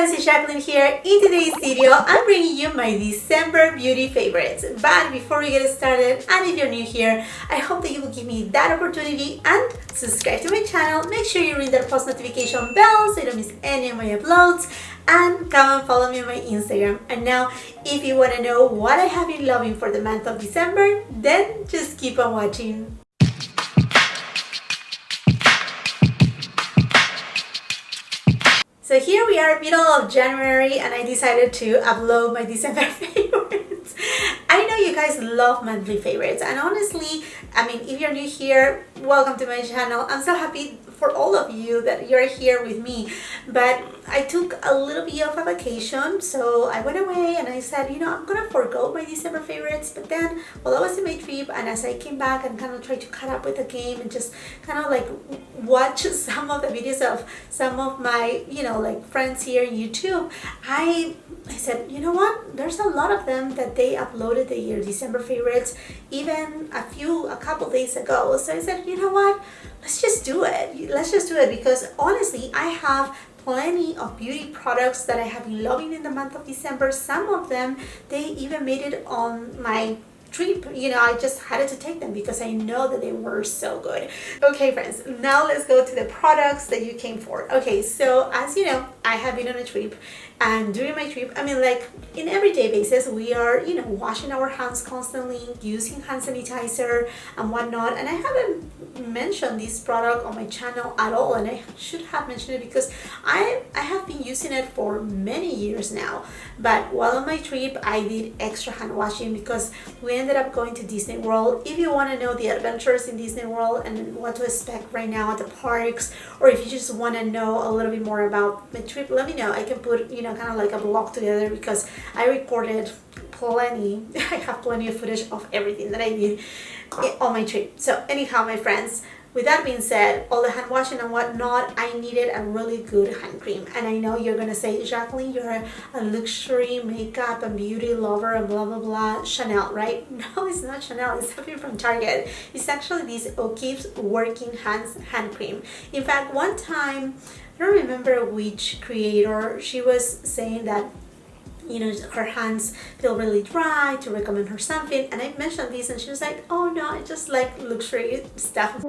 friends, it's Jackeline here. In today's video, I'm bringing you my December beauty favorites. But before we get started, and if you're new here, I hope that you will give me that opportunity and subscribe to my channel. Make sure you ring that post notification bell so you don't miss any of my uploads. And come and follow me on my Instagram. And now, if you want to know what I have been loving for the month of December, then just keep on watching. So here we are, middle of January, and I decided to upload my December favorites. I know you guys love monthly favorites, and honestly, I mean, if you're new here, welcome to my channel. I'm so happy for all of you that you're here with me, but I took a little bit of a vacation, so I went away and I said, you know, I'm gonna forgo my December favorites. But then while I was in my trip and as I came back and kind of tried to cut up with the game and just kind of like watch some of the videos of some of my, you know, like friends here on YouTube, I said, you know what, there's a lot of them that they uploaded their December favorites even a couple days ago. So I said, you know what, let's just do it. Let's just do it, because honestly, I have plenty of beauty products that I have been loving in the month of December. Some of them, they even made it on my trip. You know, I just had to take them because I know that they were so good. Okay friends, now let's go to the products that you came for. Okay, so as you know, I have been on a trip, and during my trip, I mean, like in everyday basis, we are, you know, washing our hands constantly, using hand sanitizer and whatnot. And I haven't mentioned this product on my channel at all, and I should have mentioned it because I have been using it for many years now. But while on my trip, I did extra hand washing because we ended up going to Disney World. If you want to know the adventures in Disney World and what to expect right now at the parks, or if you just want to know a little bit more about my trip, let me know. I can put, you know, kind of like a vlog together because I recorded plenty. I have plenty of footage of everything that I did on my trip. So anyhow, my friends, with that being said, all the hand washing and whatnot, I needed a really good hand cream. And I know you're gonna say, Jacqueline, you're a luxury makeup and beauty lover and blah blah blah, Chanel, right? No, it's not Chanel. It's something from Target. It's actually this Okeeffes working hand cream. In fact, one time, I don't remember which creator, she was saying that, you know, her hands feel really dry, to recommend her something, and I mentioned this and she was like, oh no, I just like luxury stuff.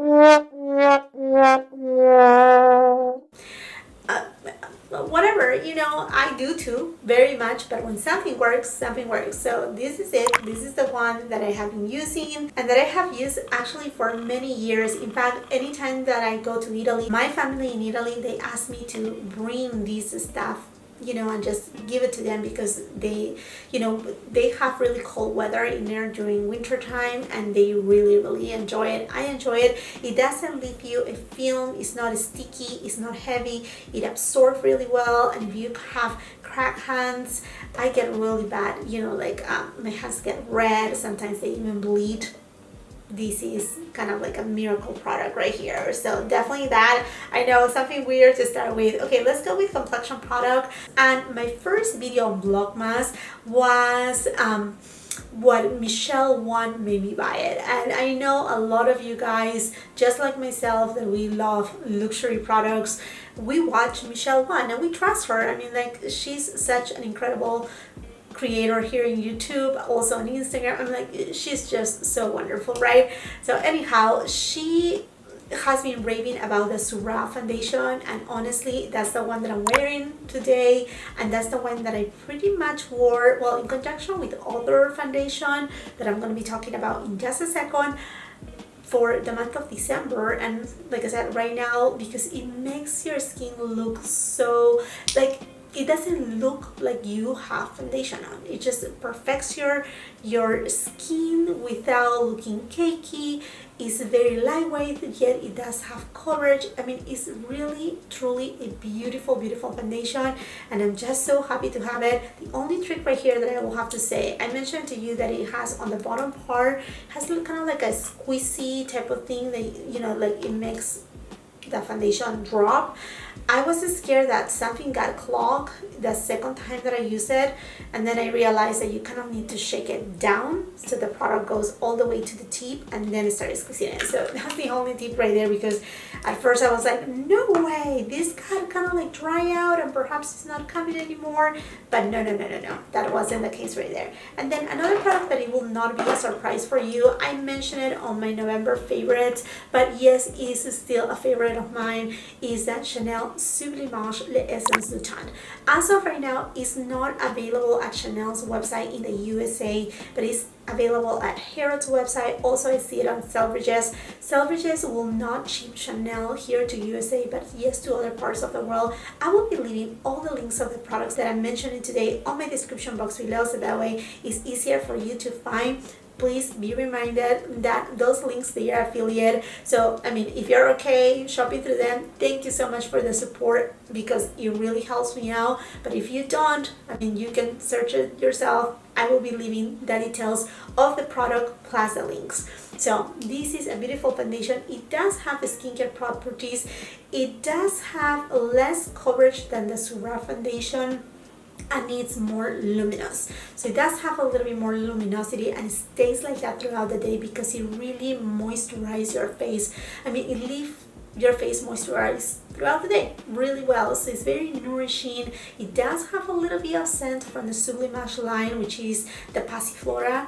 Whatever, you know, I do too, very much, but when something works, something works. So this is it. This is the one that I have been using and that I have used actually for many years. In fact, anytime that I go to Italy, my family in Italy, they ask me to bring this stuff, you know, and just give it to them because they, you know, they have really cold weather in there during winter time and they really enjoy it. I enjoy it. It doesn't leave you a film. It's not sticky. It's not heavy. It absorbs really well. And if you have cracked hands, I get really bad, you know, like my hands get red. Sometimes they even bleed. This is kind of like a miracle product right here. So definitely that. I know, something weird to start with. Okay, let's go with complexion product. And my first video on Vlogmas was what Michelle Wan made me buy it. And I know a lot of you guys, just like myself, that we love luxury products. We watch Michelle Wan and we trust her. I mean, like, she's such an incredible creator here in YouTube, also on Instagram. I'm like, she's just so wonderful, right? So anyhow, she has been raving about the Surratt foundation, and honestly, that's the one that I'm wearing today, and that's the one that I pretty much wore, well, in conjunction with other foundation that I'm going to be talking about in just a second, for the month of December. And like I said, right now, because it makes your skin look so, like, it doesn't look like you have foundation on. It just perfects your skin without looking cakey. It's very lightweight, yet it does have coverage. I mean, it's really, truly a beautiful foundation, and I'm just so happy to have it. The only trick right here that I will have to say, I mentioned to you that it has on the bottom part, has kind of like a squeezy type of thing that, you know, like it makes the foundation drop. I was scared that something got clogged the second time that I used it, and then I realized that you kind of need to shake it down so the product goes all the way to the tip and then start squeezing it. So that's the only tip right there, because at first I was like, no way, this got kind of like dry out and perhaps it's not coming anymore. But no, that wasn't the case right there. And then another product that it will not be a surprise for you, I mentioned it on my November favorites, but yes, it is still a favorite of mine, is that Chanel Sublimage L'Essence du Teint. As of right now, it's not available at Chanel's website in the USA, but it's available at Harrods website. Also, I see it on Selfridges. Selfridges will not ship Chanel here to USA, but yes, to other parts of the world. I will be leaving all the links of the products that I'm mentioning today on my description box below, so that way it's easier for you to find. Please be reminded that those links, they are affiliate. So I mean, if you're okay shopping through them, thank you so much for the support, because it really helps me out. But if you don't, I mean, you can search it yourself. I will be leaving the details of the product plus the links. So this is a beautiful foundation. It does have skincare properties. It does have less coverage than the Surratt foundation, and it's more luminous. So it does have a little bit more luminosity, and it stays like that throughout the day because it really moisturizes your face. I mean, it leaves your face moisturized throughout the day really well. So it's very nourishing. It does have a little bit of scent from the Sublimage line, which is the Passiflora.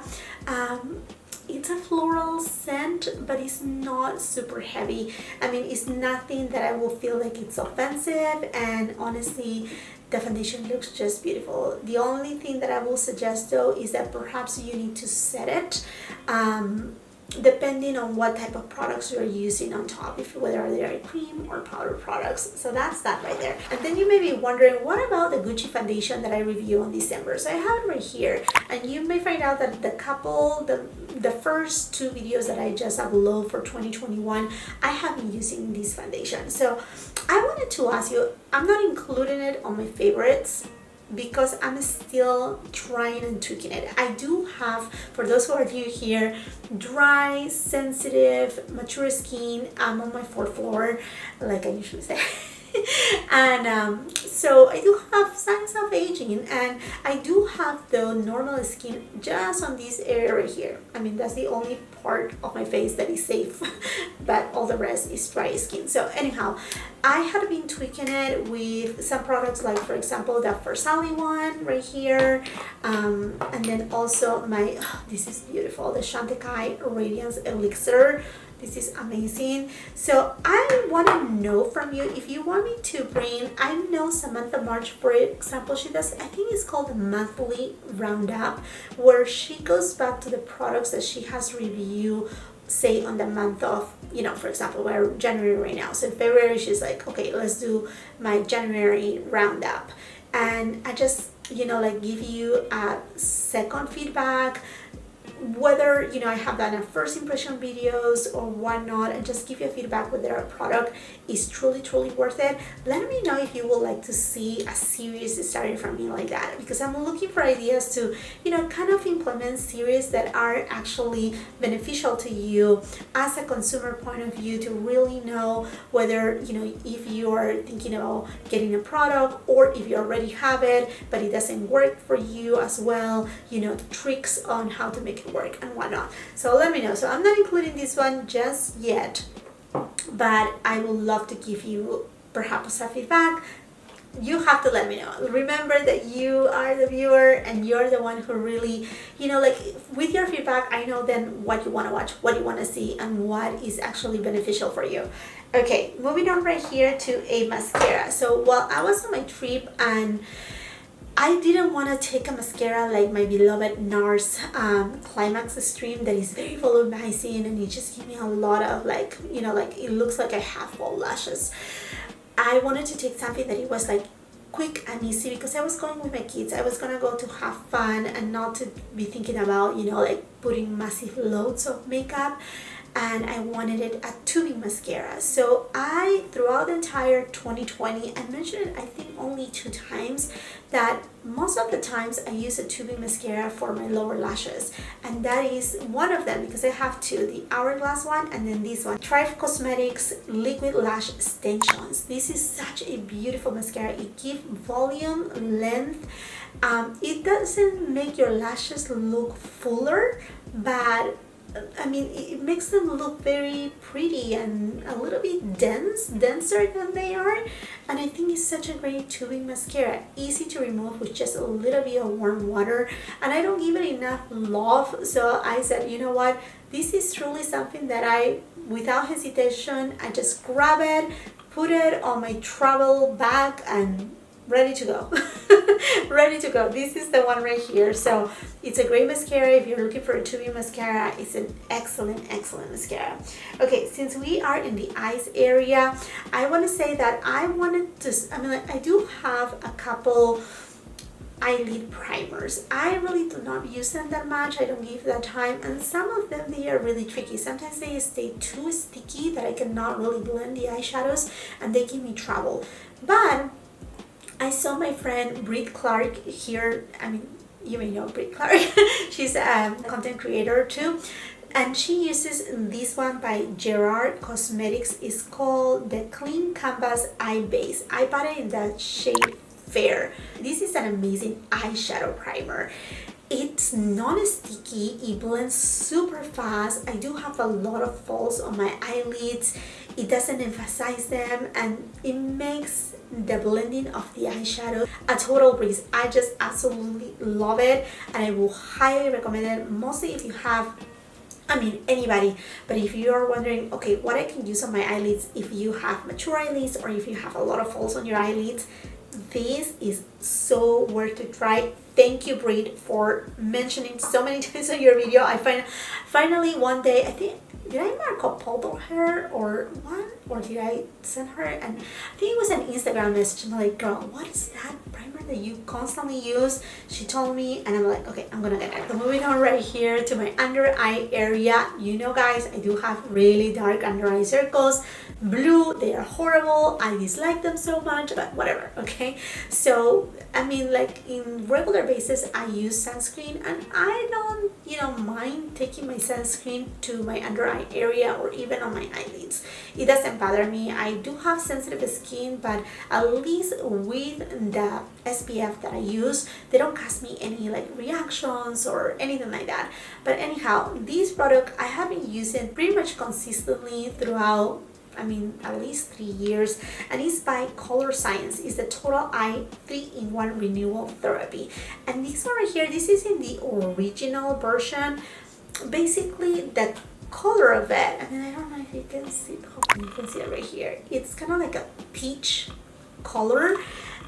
It's a floral scent, but it's not super heavy. I mean, it's nothing that I will feel like it's offensive, and honestly, the foundation looks just beautiful. The only thing that I will suggest though is that perhaps you need to set it depending on what type of products you're using on top, if whether they are cream or powder products. So that's that right there. And then you may be wondering, what about the Gucci foundation that I reviewed on December? So I have it right here, and you may find out that the first two videos that I just upload for 2021, I have been using this foundation. So I wanted to ask you, I'm not including it on my favorites because I'm still trying and tweaking it. I do have, for those who are new here, dry, sensitive, mature skin. I'm on my 4th floor, like I usually say. And so I do have signs of aging, and I do have the normal skin just on this area right here. I mean, that's the only part of my face that is safe, but all the rest is dry skin. So anyhow, I had been tweaking it with some products, like for example the FARSALI one right here, and then also my this is beautiful, the CHANTECAILLE Radiance Elixir. This is amazing. So I want to know from you if you want me to bring, I know Samantha March, for example, she does, I think it's called a monthly roundup, where she goes back to the products that she has reviewed, say on the month of, you know, for example, we're January right now. So in February, she's like, okay, let's do my January roundup. And I just, you know, like give you a second feedback, whether, you know, I have done a first impression videos or whatnot, and just give you a feedback whether a product is truly worth it. Let me know if you would like to see a series starting from me like that, because I'm looking for ideas to, you know, kind of implement series that are actually beneficial to you as a consumer point of view, to really know whether, you know, if you are thinking about getting a product, or if you already have it but it doesn't work for you as well, you know, tricks on how to make it work and whatnot. So let me know. So I'm not including this one just yet, but I would love to give you perhaps a feedback. You have to let me know. Remember that you are the viewer, and you're the one who really, you know, like with your feedback, I know then what you want to watch, what you want to see, and what is actually beneficial for you. Okay, moving on right here to a mascara. So while I was on my trip, and I didn't want to take a mascara like my beloved NARS Climax Extreme that is very volumizing, and it just gives me a lot of, like, you know, like it looks like I have full lashes. I wanted to take something that it was like quick and easy, because I was going with my kids. I was gonna go to have fun and not to be thinking about, you know, like putting massive loads of makeup. and I wanted it a tubing mascara. So I, throughout the entire 2020, I mentioned it I think only 2 times, that most of the times I use a tubing mascara for my lower lashes, and that is one of them because I have 2, the Hourglass one and then this one, COSMETICS Liquid Lash Extensions. This is such a beautiful mascara. It gives volume, length. It doesn't make your lashes look fuller, but I mean, it makes them look very pretty and a little bit denser than they are. And I think it's such a great tubing mascara, easy to remove with just a little bit of warm water. And I don't give it enough love, so I said, you know what, this is truly something that I, without hesitation, I just grab it, put it on my travel bag, and ready to go. Ready to go. This is the one right here. So it's a great mascara. If you're looking for a tubing mascara, it's an excellent mascara. Okay, since we are in the eyes area, I want to say that I wanted to, I mean, like, I do have a couple eyelid primers. I really do not use them that much. I don't give that time, and some of them, they are really tricky. Sometimes they stay too sticky that I cannot really blend the eyeshadows, and they give me trouble. But I saw my friend Brit Clark here. I mean, you may know Brit Clark. She's a content creator too, and she uses this one by Gerard Cosmetics. It's called the Clean Canvas Eye Base. I bought it in that shade Fair. This is an amazing eyeshadow primer. It's non-sticky, it blends super fast. I do have a lot of folds on my eyelids. It doesn't emphasize them, and it makes the blending of the eyeshadow a total breeze. I just absolutely love it, and I will highly recommend it, mostly if you have, I mean, anybody, but if you are wondering, okay, what I can use on my eyelids if you have mature eyelids or if you have a lot of folds on your eyelids, this is so worth to try. Thank you, Brit, for mentioning so many times on your video. I finally one day, I think, did I Marco Polo her or one, or did I send her? And I think it was an Instagram message. I'm like, girl, what is that primer that you constantly use? She told me, and I'm like, okay, I'm gonna get it. So moving on right here to my under eye area. You know, guys, I do have really dark under eye circles. Blue, they are horrible. I dislike them so much, but whatever, okay? So, I mean, like, in regular basis, I use sunscreen, and I don't, you know, mind taking my sunscreen to my under eye area or even on my eyelids. It doesn't bother me. I do have sensitive skin, but at least with the SPF that I use, they don't cause me any like reactions or anything like that. But anyhow, this product I have been using pretty much consistently throughout, I mean, at least 3 years, and it's by Color Science. It's the Total Eye 3-in-1 Renewal Therapy. And this one right here, this is in the original version. Basically, the color of it, I mean, I don't know if you can see, hopefully you can see it right here. It's kind of like a peach color,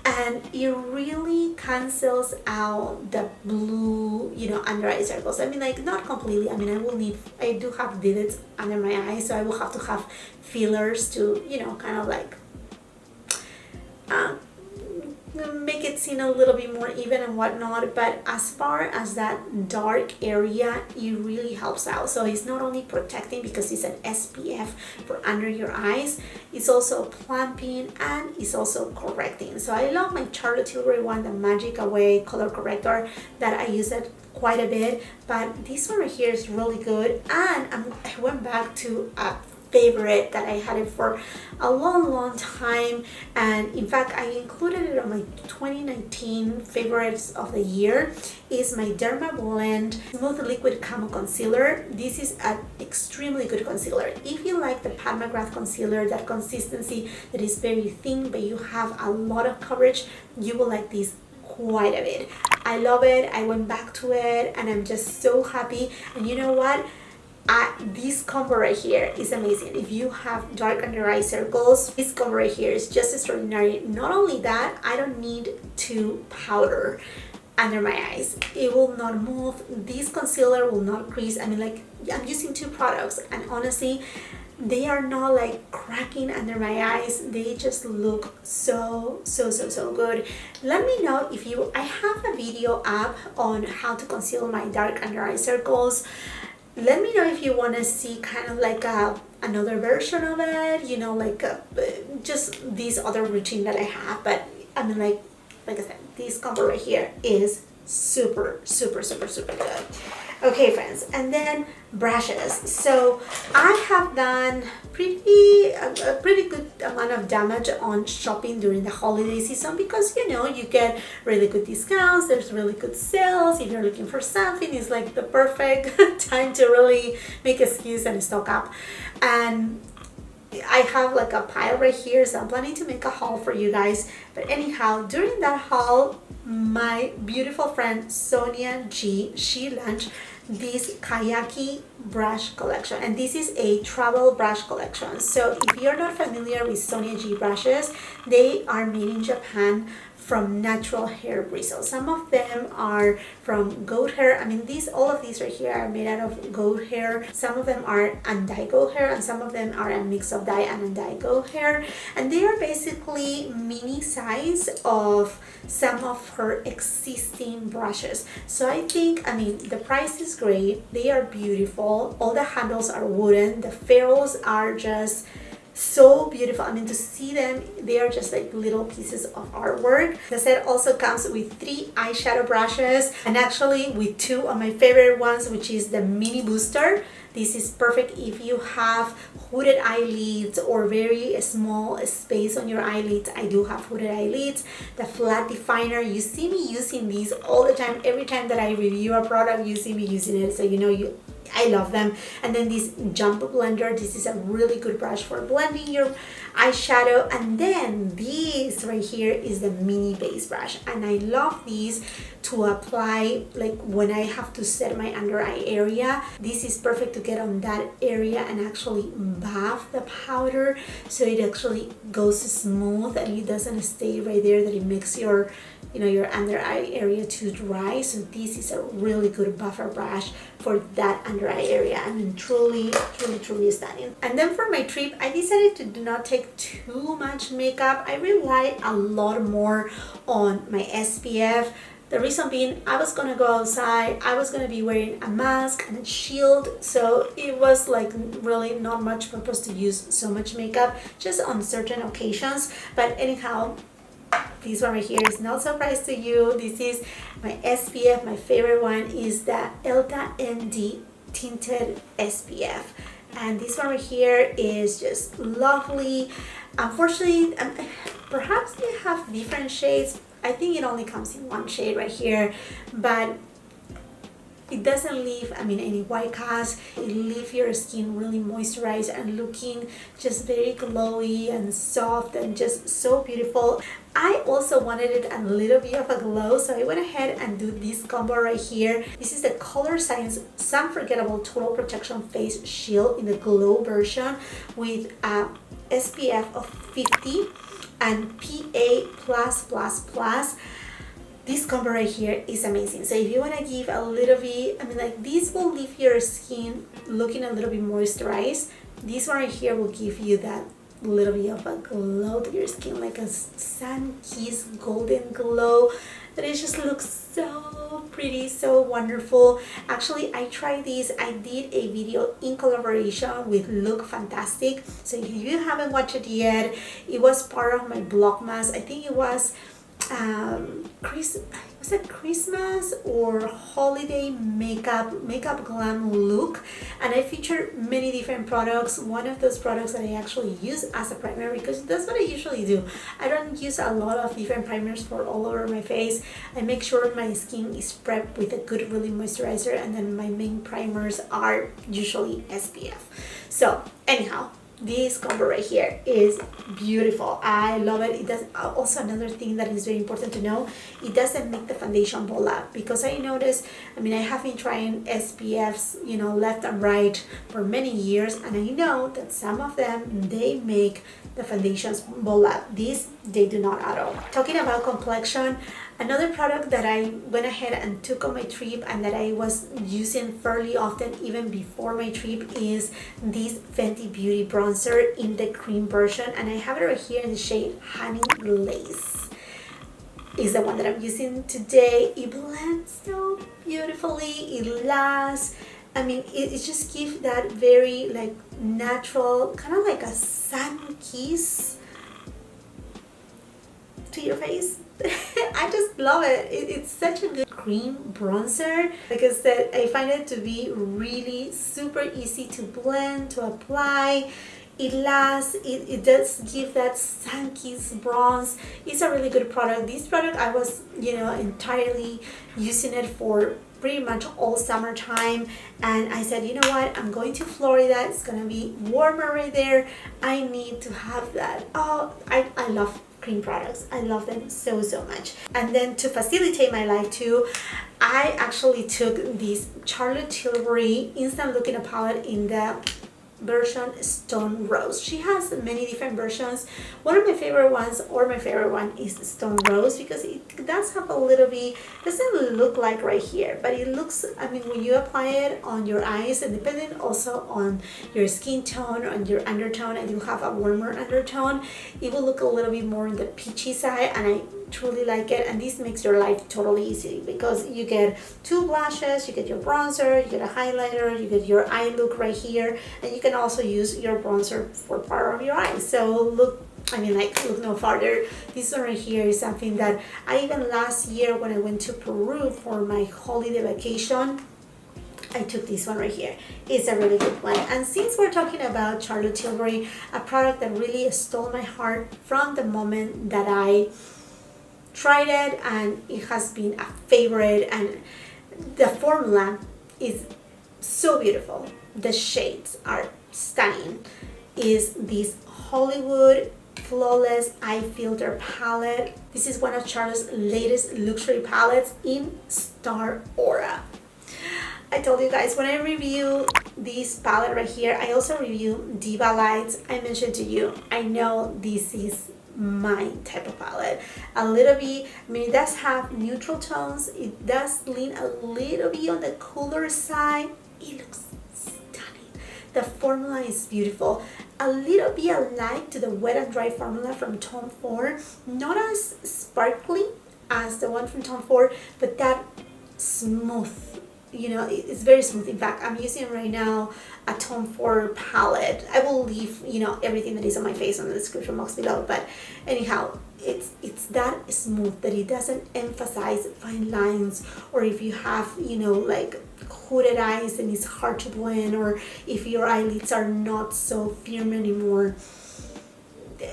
and it really cancels out the blue, you know, under eye circles. I mean, like, not completely. I mean, I do have divots under my eyes, so I will have to have fillers to, you know, kind of like make it seem a little bit more even and whatnot. But as far as that dark area, it really helps out. So it's not only protecting because it's an SPF for under your eyes, it's also plumping and it's also correcting. So I love my Charlotte Tilbury one, the Magic Away color corrector, that I use it quite a bit. But this one right here is really good, and I went back to a favorite that I had it for a long time, and in fact I included it on my 2019 favorites of the year. Is my Derma Blend Smooth Liquid Camo Concealer. This is an extremely good concealer. If you like the Pat McGrath concealer, that consistency that is very thin but you have a lot of coverage, you will like this quite a bit. I love it. I went back to it and I'm just so happy. And you know what? This combo right here is amazing. If you have dark under eye circles, this combo right here is just extraordinary. Not only that, I don't need to powder under my eyes. It will not move. This concealer will not crease. I mean, like, I'm using 2 products, and honestly, they are not like cracking under my eyes. They just look so good. Let me know if you, I have a video up on how to conceal my dark under eye circles. Let me know if you want to see kind of like another version of it, you know, like just this other routine that I have. But I mean, like I said, this combo right here is super good. Okay, friends, and then brushes. So I have done a pretty good amount of damage on shopping during the holiday season, because you know, you get really good discounts, there's really good sales. If you're looking for something, it's like the perfect time to really make excuse and stock up. And I have like a pile right here, so I'm planning to make a haul for you guys. But anyhow, during that haul, my beautiful friend Sonia G, she launched this Kayaki brush collection, and this is a travel brush collection. So if you're not familiar with Sonia G brushes, they are made in Japan from natural hair bristles. Some of them are from goat hair. I mean, all of these right here are made out of goat hair. Some of them are undyed goat hair, and some of them are a mix of dye and undyed goat hair. And they are basically mini size of some of her existing brushes. So I think, I mean, the price is great. They are beautiful. All the handles are wooden. The ferrules are just so beautiful. I mean, to see them, they are just like little pieces of artwork. The set also comes with 3 eyeshadow brushes, and actually with 2 of my favorite ones, which is the mini booster. This is perfect if you have hooded eyelids or very small space on your eyelids. I do have hooded eyelids. The flat definer, you see me using these all the time. Every time that I review a product, you see me using it, so you know I love them. And then this jumbo blender, this is a really good brush for blending your eyeshadow. And then this right here is the mini base brush, and I love these to apply like when I have to set my under eye area. This is perfect to get on that area and actually buff the powder, so it actually goes smooth and it doesn't stay right there, that it makes your, you know, your under eye area too dry. So this is a really good buffer brush for that under eye area. I mean, truly stunning. And then for my trip, I decided to do not take too much makeup. I rely a lot more on my SPF. The reason being, I was gonna go outside, I was gonna be wearing a mask and a shield, so it was like really not much purpose to use so much makeup, just on certain occasions. But anyhow, this one right here is no surprise to you. This is my SPF. My favorite one is the Elta ND Tinted SPF. And this one right here is just lovely. Unfortunately, perhaps they have different shades. I think it only comes in one shade right here, but it doesn't leave, I mean, any white cast. It leaves your skin really moisturized and looking just very glowy and soft and just so beautiful. I also wanted it a little bit of a glow, so I went ahead and do this combo right here. This is the Color Science Unforgettable Total Protection Face Shield in the glow version with a SPF of 50 and PA+++. This combo right here is amazing. So if you want to give a little bit, I mean, like, this will leave your skin looking a little bit moisturized. This one right here will give you that little bit of a glow to your skin, like a sun-kissed golden glow that it just looks so pretty, so wonderful. Actually, I tried this. I did a video in collaboration with Look Fantastic. So if you haven't watched it yet, it was part of my Vlogmas. I think it was Christmas or holiday makeup glam look, and I featured many different products. One of those products that I actually use as a primer, because that's what I usually do. I don't use a lot of different primers for all over my face. I make sure my skin is prepped with a good really moisturizer, and then my main primers are usually SPF. So anyhow, this combo right here is beautiful. I love it. It does also, another thing that is very important to know, it doesn't make the foundation ball up, because I noticed, I mean, I have been trying SPFs, you know, left and right for many years, and I know that some of them, they make the foundations ball up. These, they do not at all. Talking about complexion, another product that I went ahead and took on my trip and that I was using fairly often even before my trip is this Fenty Beauty bronzer in the cream version, and I have it right here in the shade Honey Lace. Is the one that I'm using today. It blends so beautifully, it lasts, I mean, it just gives that very like natural, kind of like a sun kiss to your face. I just love it. It's such a good cream bronzer. Like I said, I find it to be really super easy to blend, to apply. It lasts, it does give that sun-kissed bronze. It's a really good product. This product I was, you know, entirely using it for pretty much all summertime, and I said, you know what, I'm going to Florida, it's gonna be warmer right there, I need to have that. Oh, I love cream products. I love them so much. And then to facilitate my life too, I actually took this Charlotte Tilbury Instant Looking Palette in the version Stone Rose. She has many different versions. One of my favorite ones, or my favorite one, is Stone Rose, because it does have a little bit, doesn't look like right here, but it looks, I mean, when you apply it on your eyes, and depending also on your skin tone, on your undertone, and you have a warmer undertone, it will look a little bit more on the peachy side, and I truly like it. And this makes your life totally easy, because you get 2 blushes, you get your bronzer, you get a highlighter, you get your eye look right here, and you can also use your bronzer for part of your eyes. So look, I mean, like, look no farther. This one right here is something that I even last year when I went to Peru for my holiday vacation, I took this one right here. It's a really good one. And since we're talking about Charlotte Tilbury, a product that really stole my heart from the moment that I tried it, and it has been a favorite, and the formula is so beautiful, the shades are stunning, is this Hollywood Flawless Eye Filter palette. This is one of Charlotte's latest luxury palettes in Star Aura. I told you guys when I review this palette right here, I also review Diva Lights. I mentioned to you, I know this is my type of palette. A little bit, I mean, it does have neutral tones, it does lean a little bit on the cooler side. It looks stunning. The formula is beautiful, a little bit alike to the Wet and Dry formula from Tom Ford, not as sparkly as the one from Tom Ford, but that smooth, you know, it's very smooth. In fact, I'm using right now a Tom Ford palette. I will leave, you know, everything that is on my face on the description box below, but anyhow, it's that smooth that it doesn't emphasize fine lines, or if you have, you know, like hooded eyes and it's hard to blend, or if your eyelids are not so firm anymore.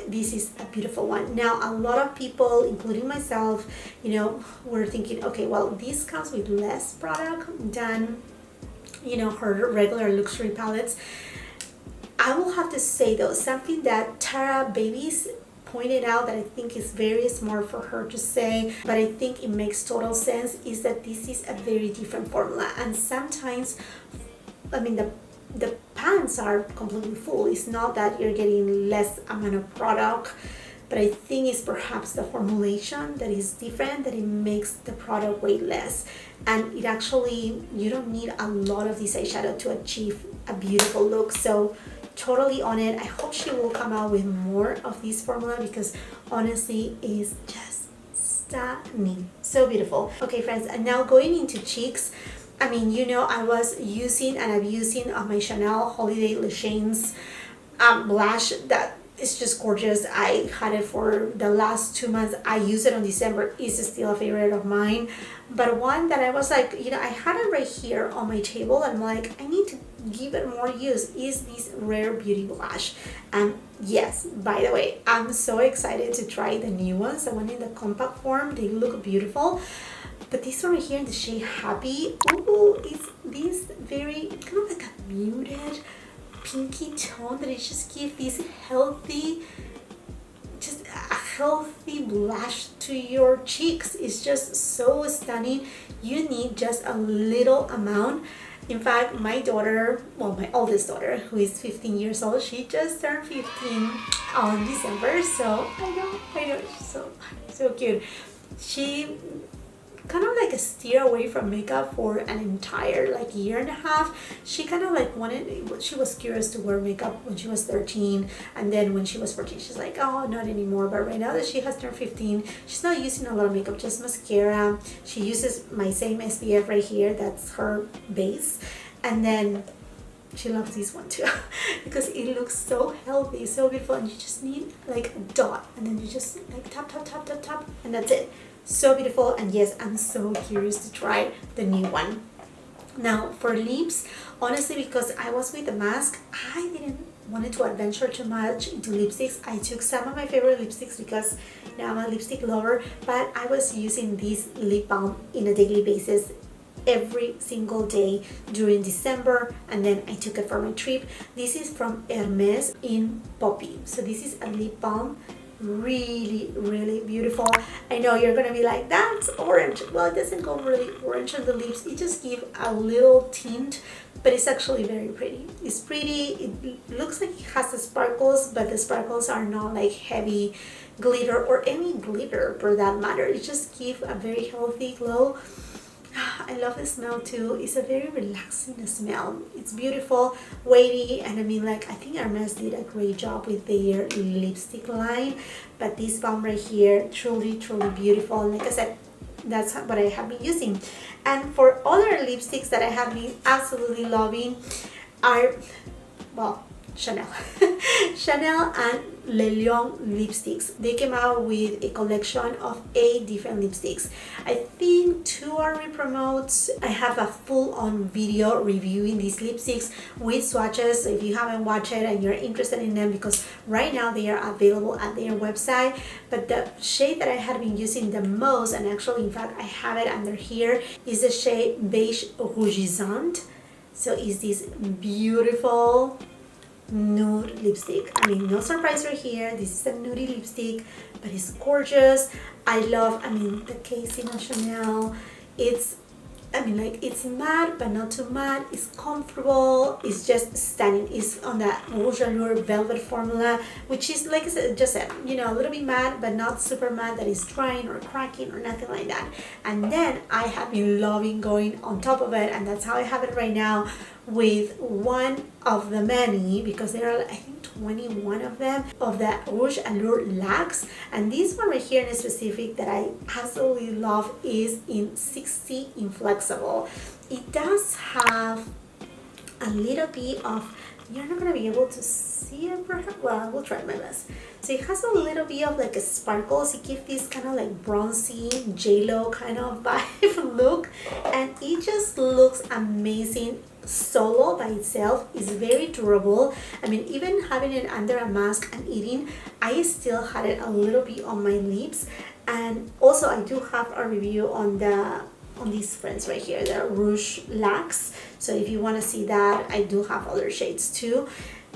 This is a beautiful one. Now, a lot of people, including myself, you know, were thinking, okay, well, this comes with less product than, you know, her regular luxury palettes. I will have to say though, something that Tara Babies pointed out that I think is very smart for her to say, but I think it makes total sense, is that this is a very different formula, and sometimes, I mean, the pants are completely full. It's not that you're getting less amount of product, but I think it's perhaps the formulation that is different, that it makes the product weigh less, and it actually, you don't need a lot of this eyeshadow to achieve a beautiful look. So totally on it. I hope she will come out with more of this formula, because honestly it's just stunning, so beautiful. Okay friends, and now going into cheeks, I mean, you know, I was using and I'm using my Chanel Holiday Le Chains blush that is just gorgeous. I had it for the last 2 months. I use it on December. It's still a favorite of mine. But one that I was like, you know, I had it right here on my table, and I'm like, I need to give it more use, is this Rare Beauty blush. And yes, by the way, I'm so excited to try the new ones, the one in the compact form. They look beautiful. But this one right here in the shade Happy, ooh, it's this very kind of like a muted pinky tone that it just gives this healthy, just a healthy blush to your cheeks. It's just so stunning. You need just a little amount. In fact, my daughter, well, my oldest daughter, who is 15 years old, she just turned 15 on December. So I know, she's so cute. She kind of like a steer away from makeup for an entire like year and a half. She kind of like wanted, she was curious to wear makeup when she was 13, and then when she was 14 she's like, oh, not anymore. But right now that she has turned 15, she's not using a lot of makeup, just mascara. She uses my same SPF right here, that's her base, And then she loves this one too because it looks so healthy, so beautiful, and you just need like a dot, and then you just like tap tap tap tap tap, and that's it. So beautiful. And yes, I'm so curious to try the new one. Now for lips, honestly, because I was with the mask, I didn't wanted to adventure too much into lipsticks. I took some of my favorite lipsticks because now I'm a lipstick lover, but I was using this lip balm in a daily basis every single day during December, and then I took it for my trip. This is from Hermes in Poppy. So this is a lip balm, really really beautiful. I know you're gonna be like, that's orange. Well, it doesn't go really orange on the lips, it just gives a little tint, but it's actually very pretty. It's pretty, it looks like it has the sparkles, but the sparkles are not like heavy glitter or any glitter for that matter. It just gives a very healthy glow. I love the smell too. It's a very relaxing smell. It's beautiful, weighty, and I mean, like, I think Hermes did a great job with their lipstick line, but this balm right here, truly beautiful. And like I said, that's what I have been using. And for other lipsticks that I have been absolutely loving are, well, Chanel. Chanel and Le Lion lipsticks. They came out with a collection of 8 different lipsticks. I think 2 are re-promotes. I have a full-on video reviewing these lipsticks with swatches, so if you haven't watched it and you're interested in them, because right now they are available at their website. But the shade that I had been using the most, and actually in fact I have it under here, is the shade Beige Rougisante. So it's this beautiful nude lipstick. I mean, no surprise right here, this is a nudie lipstick, but it's gorgeous. I love, I mean, the casing on Chanel. It's, I mean, like, it's matte but not too matte. It's comfortable. It's just stunning. It's on that Rouge Allure Velvet formula, which is, like I said, just said, you know, a little bit matte but not super matte that is drying or cracking or nothing like that. And then I have been loving going on top of it, and that's how I have it right now, with one of the many, because there are, I think, 21 of them, of the Rouge Allure Lax. And this one right here in specific that I absolutely love is in 60 Inflexible. It does have a little bit of, you're not gonna be able to see it perhaps, well, I will try my best. So it has a little bit of like a sparkles. It gives this kind of like bronzy J-Lo kind of vibe look, and it just looks amazing solo by itself. Is very durable. I mean, even having it under a mask and eating, I still had it a little bit on my lips. And also I do have a review on these friends right here, the Rouge Lax. So if you want to see that, I do have other shades too,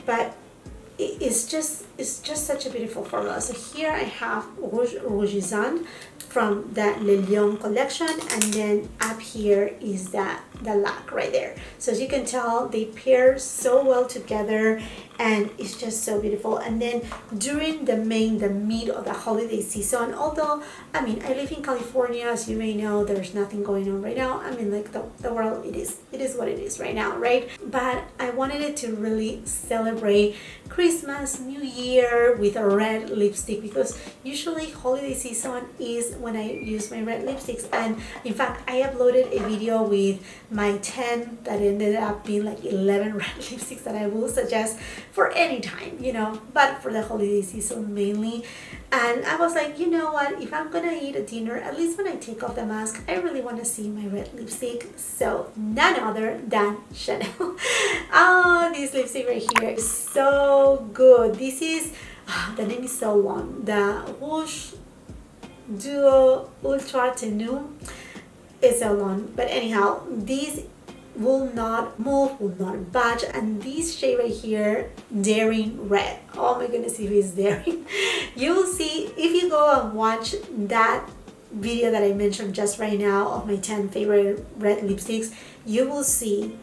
but it's just such a beautiful formula. So here I have Rouge Rougisante from the Le Lion collection, and then up here is the lac right there. So as you can tell, they pair so well together, and it's just so beautiful. And then during the mid of the holiday season, although I mean, I live in California, as you may know, there's nothing going on right now. I mean, like the world, it is what it is right now, right? But I wanted it to really celebrate Christmas, New Year with a red lipstick, because usually holiday season is when I use my red lipsticks. And in fact, I uploaded a video with my 10 that ended up being like 11 red lipsticks that I will suggest for any time, you know, but for the holiday season mainly. And I was like, you know what, if I'm gonna eat a dinner, at least when I take off the mask, I really want to see my red lipstick. So none other than Chanel. Oh, this lipstick right here is so good. This is, the name is so long, the Rouge Duo Ultra Tenue. It's so long, but anyhow, this will not move, will not budge. And this shade right here, Daring Red, oh my goodness, if it's daring, you will see if you go and watch that video that I mentioned just right now of my 10 favorite red lipsticks, you will see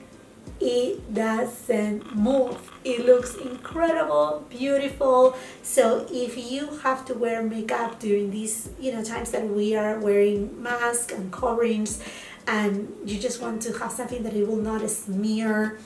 it doesn't move. It looks incredible, beautiful. So if you have to wear makeup during these, you know, times that we are wearing masks and coverings, and you just want to have something that it will not smear,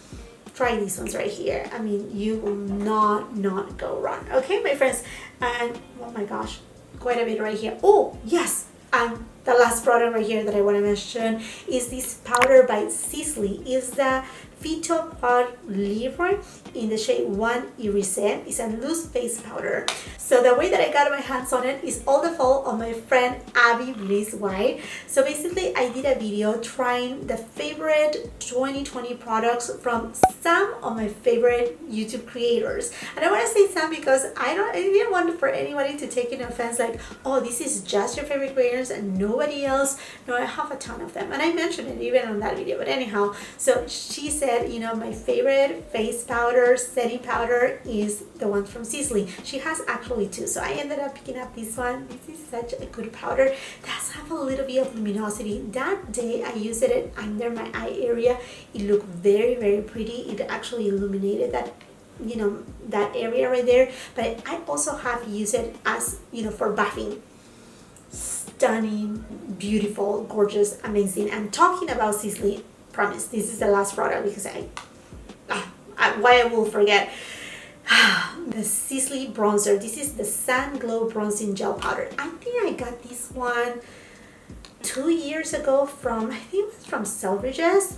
try these ones right here. I mean, you will not go wrong. Okay, my friends. And oh my gosh, quite a bit right here. Oh yes, and the last product right here that I want to mention is this powder by Sisley. Is the Phytopod Livre in the shade 1 Irisé. It's a loose face powder. So the way that I got my hands on it is all the fault of my friend Abby Bliss White. So basically I did a video trying the favorite 2020 products from some of my favorite YouTube creators. And I want to say some because I didn't want for anybody to take an offense like, oh, this is just your favorite creators and nobody else. No, I have a ton of them, and I mentioned it even on that video. But anyhow, so she said, you know, my favorite face powder, setting powder is the one from Sisley. She has actually two, so I ended up picking up this one. This is such a good powder. It does have a little bit of luminosity. That day I used it under my eye area. It looked very, very pretty. It actually illuminated that, you know, that area right there. But I also have used it as, you know, for buffing. Stunning, beautiful, gorgeous, amazing. And talking about Sisley, promise this is the last product because why I will forget. The Sisley bronzer. This is the Sun Glow Bronzing Gel Powder. I think I got this one 2 years ago from, I think it was from Selfridges,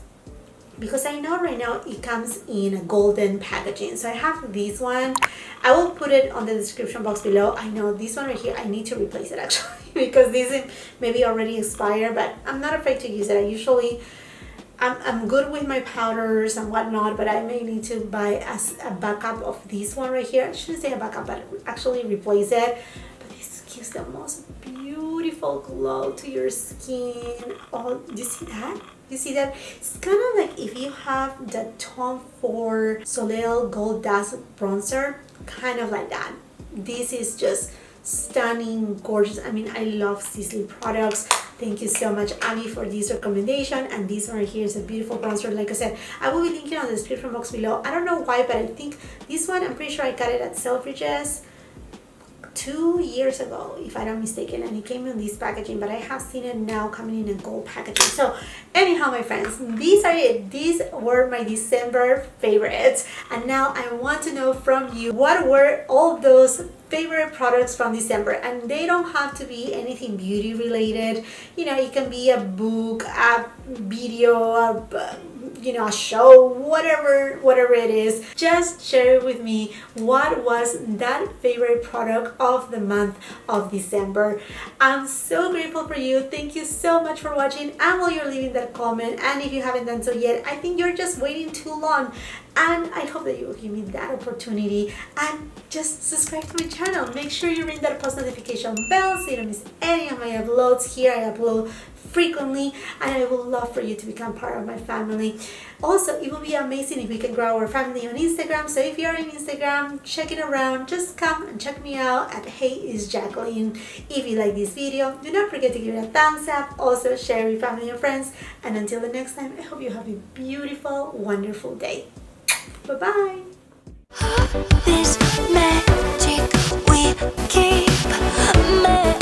because I know right now it comes in a golden packaging. So I have this one. I will put it on the description box below. I know this one right here, I need to replace it actually because this is maybe already expired, but I'm not afraid to use it. I usually, I'm good with my powders and whatnot, but I may need to buy as a backup of this one right here. I shouldn't say a backup, but actually replace it. But this gives the most beautiful glow to your skin. Oh, do you see that? You see that? It's kind of like if you have the Tom Ford Soleil Gold Dust Bronzer, kind of like that. This is just stunning, gorgeous. I mean, I love Sisley products. Thank you so much, Abby, for this recommendation. And this one right here is a beautiful bronzer. Like I said, I will be linking on the description box below. I don't know why, but I think this one, I'm pretty sure I got it at Selfridges 2 years ago, if I'm not mistaken, and it came in this packaging, but I have seen it now coming in a gold packaging. So anyhow, my friends, these are it. These were my December favorites, and now I want to know from you, what were all those favorite products from December? And they don't have to be anything beauty related. You know, it can be a book, a video, you know, a show, whatever it is. Just share with me what was that favorite product of the month of December. I'm so grateful for you. Thank you so much for watching, and while you're leaving that comment, and if you haven't done so yet, I think you're just waiting too long, and I hope that you will give me that opportunity and just subscribe to my channel. Make sure you ring that post notification bell so you don't miss any of my uploads. Here I upload frequently, and I would love for you to become part of my family. Also, it would be amazing if we can grow our family on Instagram. So if you're on Instagram, check it around, just come and check me out at HeyItsJackeline. If you like this video, do not forget to give it a thumbs up. Also, share with family and friends. And until the next time, I hope you have a beautiful, wonderful day. Bye-bye. This magic we keep.